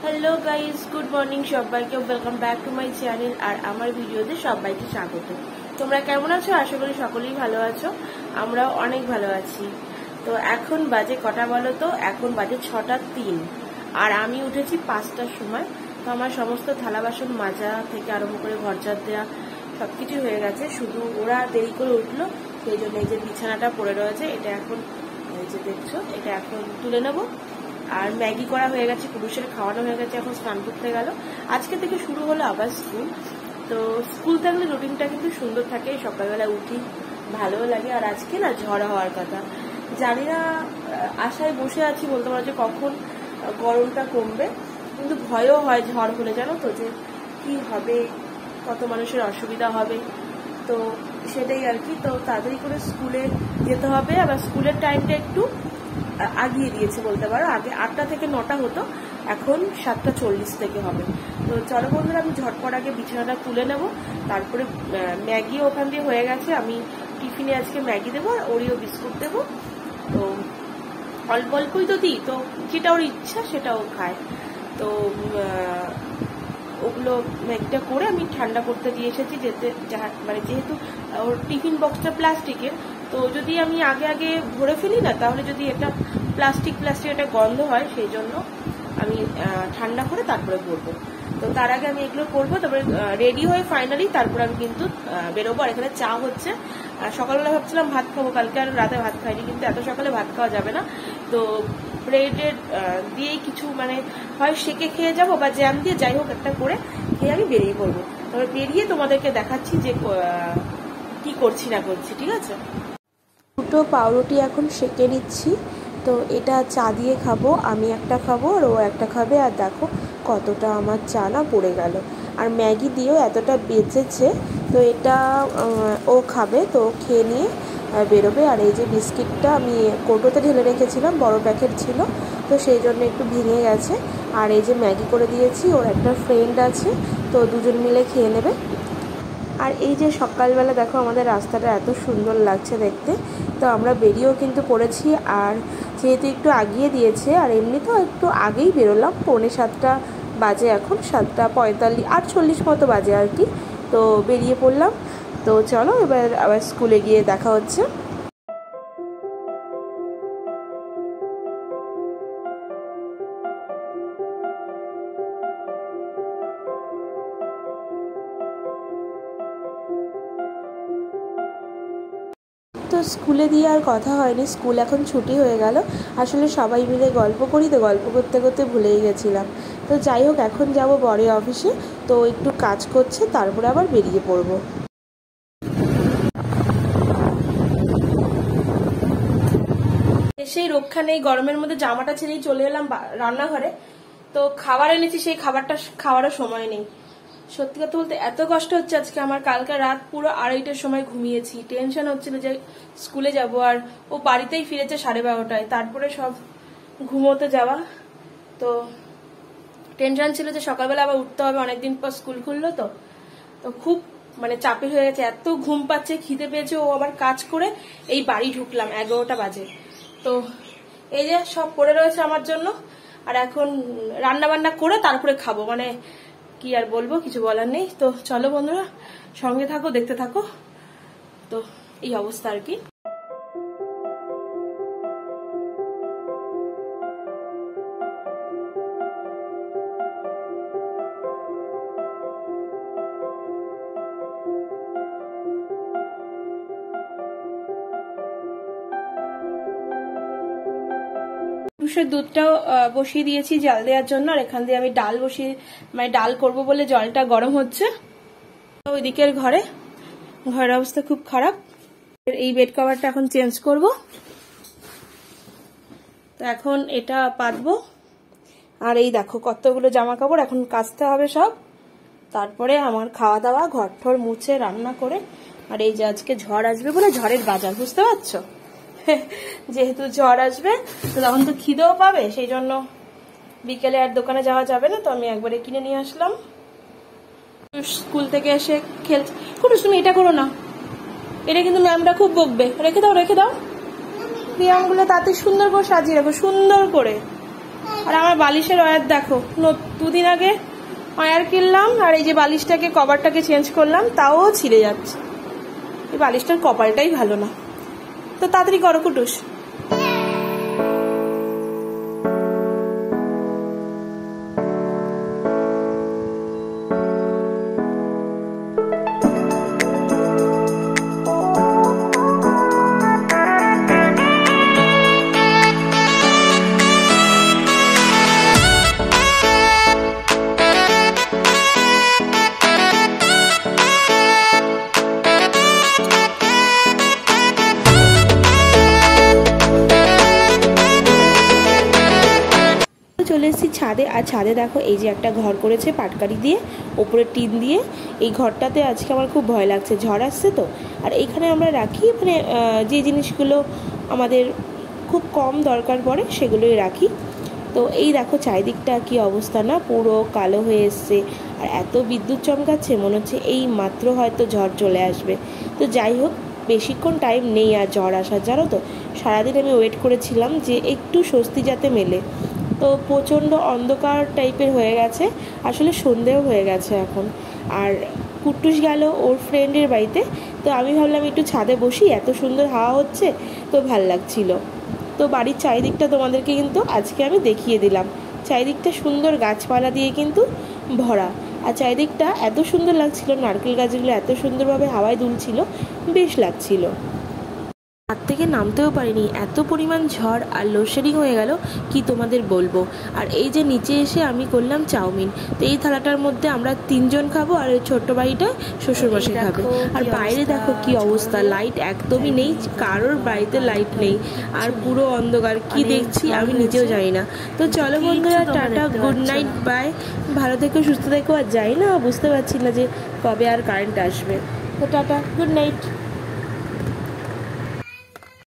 Hello guys, good morning সবাইকে। Welcome back to my channel আর আমার ভিডিওতে সবাইকে স্বাগত। তোমরা কেমন আছো? আশা করি সকলেই ভালো আছো, আমরাও অনেক ভালো আছি। তো এখন বাজে কটা বলো তো? এখন বাজে 6:03 আর আমি উঠেছি 5টার সময়। তো আমার সমস্ত থালা বাসন মাজা থেকে আরম্ভ করে ঘর ঝাড় দেওয়া সবকিছু হয়ে গেছে, শুধু ওরা দেরি করে উঠলো সেই জন্য এই যে বিছানাটা পড়ে রয়েছে, এটা এখন এই যে দেখছো, এটা এখন তুলে নেবো। আর ম্যাগি করা হয়ে গেছে, পুরুষের খাওয়ানো হয়ে গেছে, এখন স্নান করতে গেল। আজকে থেকে শুরু হলো আবার স্কুল। তো স্কুল থাকলে রুটিনটা কিন্তু সুন্দর থাকে, সকালবেলা উঠি ভালোও লাগে। আর আজকে না ঝড় হওয়ার কথা, জানি না, আশায় বসে আছি বলতে পারো যে কখন গরমটা কমবে, কিন্তু ভয়ও হয় ঝড় হলে, জানো তো যে কি হবে, কত মানুষের অসুবিধা হবে। তো সেটাই আর কি। তো তাড়াতাড়ি করে স্কুলে যেতে হবে। আবার স্কুলের টাইমটা একটু আগিয়ে দিয়েছে বলতে পারো, আগে 8টা থেকে 9টা হতো, এখন 7:40 থেকে হবে। তো চলো বন্ধুরা, আমি ঝটপট আগে বিছানাটা তুলে নেব, তারপরে ম্যাগিও ওখান দিয়ে হয়ে গেছে। আমি টিফিনে আজকে ম্যাগি দেবো আর ওরিও বিস্কুট দেবো। তো অল্প অল্পই তো দিই, তো যেটা ওর ইচ্ছা সেটাও খায়। তো ওগুলো ম্যাগিটা করে আমি ঠান্ডা করতে দিয়ে এসেছি, মানে যেহেতু ওর টিফিন বক্সটা প্লাস্টিকের, তো যদি আমি আগে আগে ভরে ফেলি না, তাহলে যদি এটা প্লাস্টিক এটা গন্ধ হয়, সেই জন্য আমি ঠান্ডা করে তারপরে ভরবো। তো তার আগে আমি এগুলো করবো, তারপরে রেডি হয়ে ফাইনালি তারপরে আমি কিন্তু বেরোবো। আর এখানে চা হচ্ছে। সকালবেলা ভাবছিলাম ভাত খাবো, কালকে আর রাতে ভাত খাইনি, কিন্তু এত সকালে ভাত খাওয়া যাবে না। তো ব্রেডের দিয়েই কিছু, মানে হয় সেকে খেয়ে যাবো বা জ্যাম দিয়ে, যাই হোক একটা করে খেয়ে আমি বেরিয়ে পড়বো। তবে বেরিয়ে তোমাদেরকে দেখাচ্ছি যে কি করছি না করছি, ঠিক আছে? দুটো পাউরুটি এখন সেকে নিচ্ছি। তো এটা চা দিয়ে খাবো, আমি একটা খাবো আর ও একটা খাবে। আর দেখো কতটা আমার চা না পড়ে গেল। আর ম্যাগি দিয়েও এতটা বেঁচেছে, তো এটা ও খাবে, তো খেয়ে নিয়ে বেরোবে। আর এই যে বিস্কিটটা আমি কৌটোতে ঢেলে রেখেছিলাম, বড় প্যাকেট ছিল, তো সেই জন্য একটু ভেঙে গেছে। আর এই যে ম্যাগি করে দিয়েছি, ওর একটা ফ্রেন্ড আছে, তো দুজন মিলে খেয়ে নেবে। আর এই যে সকালবেলা দেখো আমাদের রাস্তাটা এত সুন্দর লাগছে দেখতে। তো আমরা বেরিয়েও কিন্তু পড়েছি, আর যেহেতু একটু আগিয়ে দিয়েছে, আর এমনি তো একটু আগেই বেরোলাম, 6:45 বাজে, এখন 7:45 8:40 মতো বাজে আর কি। তো বেরিয়ে পড়লাম। তো চলো এবার আবার স্কুলে গিয়ে দেখা হচ্ছে। তো স্কুলে দিয়ে আর কথা হয়নি, স্কুল এখন ছুটি হয়ে গেল। আসলে সবাই মিলে গল্প করি, তো গল্প করতে করতে ভুলেই গেছিলাম। তো যাই হোক, এখন যাব বরের অফিসে, তো একটু কাজ করছে, তারপরে আবার বেরিয়ে পড়বো। সেই রক্ষা নেই, গরমের মধ্যে জামাটা ছেড়েই চলে এলাম রান্নাঘরে। তো খাবার এনেছি, সেই খাওয়ারও সময় নেই। সত্যি কথা বলতে এত কষ্ট হচ্ছে আজকে আমার, কালকে রাত পুরো 2:30টার সময় ঘুমিয়েছি। টেনশন হচ্ছিল যে স্কুলে যাব, আর ও বাড়িতেই ফিরেছে 12:30টায়, তারপরে সব ঘুমোতে যাওয়া। তো টেনশন ছিল যে সকালবেলা আবার উঠতে হবে, অনেকদিন পর স্কুল খুললো। তো খুব মানে চাপের হয়ে গেছে, এত ঘুম পাচ্ছে, খিদে পেয়েছে। ও আবার কাজ করে এই বাড়ি ঢুকলাম 11টা বাজে। তো এই যে সব পড়ে রয়েছে আমার জন্য, আর এখন রান্না বান্না করে তারপরে খাবো, মানে কি আর বলবো, কিছু বলার নেই। তো চলো বন্ধুরা, সঙ্গে থাকো, দেখতে থাকো। তো এই অবস্থা আর কি। পুরুষের দুধটাও বসিয়ে দিয়েছি জাল দেওয়ার জন্য, আর এখান দিয়ে আমি ডাল বসিয়ে, মানে ডাল করব বলে জলটা গরম হচ্ছে। ওইদিকের ঘরের অবস্থা খুব খারাপ। এই বেড কভারটা এখন চেঞ্জ করব। তো এখন এটা পাতবো। আর এই দেখো কতগুলো জামা কাপড় এখন কাচতে হবে সব, তারপরে আমার খাওয়া দাওয়া, ঘর ঠর মুছে রান্না করে। আর এই যে আজকে ঝড় আসবে বলে ঝড়ের বাজার, বুঝতে পারছো? যেহেতু ঝড় আসবে তো তখন তো খিদেও পাবে, সেই জন্য বিকেলে আর দোকানে যাওয়া যাবে না, তো আমি একবারে কিনে নিয়ে আসলাম। স্কুল থেকে এসে খেলছে। তুমি এটা করো না, এটা কিন্তু ম্যামরা খুব বকবে। রেখে দাও দিয়ে আমগুলো তাতে সুন্দর করে সাজিয়ে রাখো, সুন্দর করে। আর আমার বালিশের ওয়্যার দেখো, 2 দিন আগে ওয়্যার কিনলাম, আর এই যে বালিশটাকে কভারটাকে চেঞ্জ করলাম, তাও ছিঁড়ে যাচ্ছে। এই বালিশটার কপালটাই ভালো না। তো তাড়াতাড়ি করো কুটুস। চলে এসেছি ছাদে। আর ছাদে দেখো এই যে একটা ঘর করেছে পাটকারি দিয়ে, ওপরে টিন দিয়ে। এই ঘরটাতে আজকে আমার খুব ভয় লাগছে, ঝড় আসছে তো। আর এইখানে আমরা রাখি মানে যে জিনিসগুলো আমাদের খুব কম দরকার পড়ে সেগুলোই রাখি। তো এই দেখো চারিদিকটা কি অবস্থা না, পুরো কালো হয়ে এসছে। আর এত বিদ্যুৎ চমকাচ্ছে, মনে হচ্ছে এই মাত্র হয়তো ঝড় চলে আসবে। তো যাই হোক, বেশিক্ষণ টাইম নেই আর ঝড় আসার, জানো তো। সারাদিন আমি ওয়েট করেছিলাম যে একটু স্বস্তি যাতে মেলে। তো প্রচণ্ড অন্ধকার টাইপের হয়ে গেছে, আসলে সন্ধেও হয়ে গেছে এখন। আর কুট্টুস গেল ওর ফ্রেন্ডের বাড়িতে, তো আমি ভাবলাম একটু ছাদে বসি, এত সুন্দর হাওয়া হচ্ছে, তো ভাল লাগছিল। তো বাড়ির চারিদিকটা তোমাদেরকে কিন্তু আজকে আমি দেখিয়ে দিলাম। চারিদিকটা সুন্দর গাছপালা দিয়ে কিন্তু ভরা, আর চারিদিকটা এত সুন্দর লাগছিল, নারকেল গাছগুলো এত সুন্দরভাবে হাওয়ায় দুলছিল, বেশ লাগছিল। হাত থেকে নামতেও পারিনি, এত পরিমাণ ঝড় আর লোডশেডিং হয়ে গেল কি তোমাদের বলবো। আর এই যে নিচে এসে আমি করলাম চাউমিন। তো এই থালাটার মধ্যে আমরা 3 জন খাবো, আর এই ছোট্ট বাড়িটা শ্বশুরমশাই খাবে। আর বাইরে দেখো কি অবস্থা, লাইট একদমই নেই, কারোর বাড়িতে লাইট নেই, আর পুরো অন্ধকার। কি দেখছি আমি নিজেও জানি না। তো চলো বন্ধুরা, টাটা, গুড নাইট, বাই। ভালো থেকো, সুস্থ থেকো। আর যাই না, বুঝতে পারছি না যে কবে আর কারেন্ট আসবে। তো টাটা, গুড নাইট।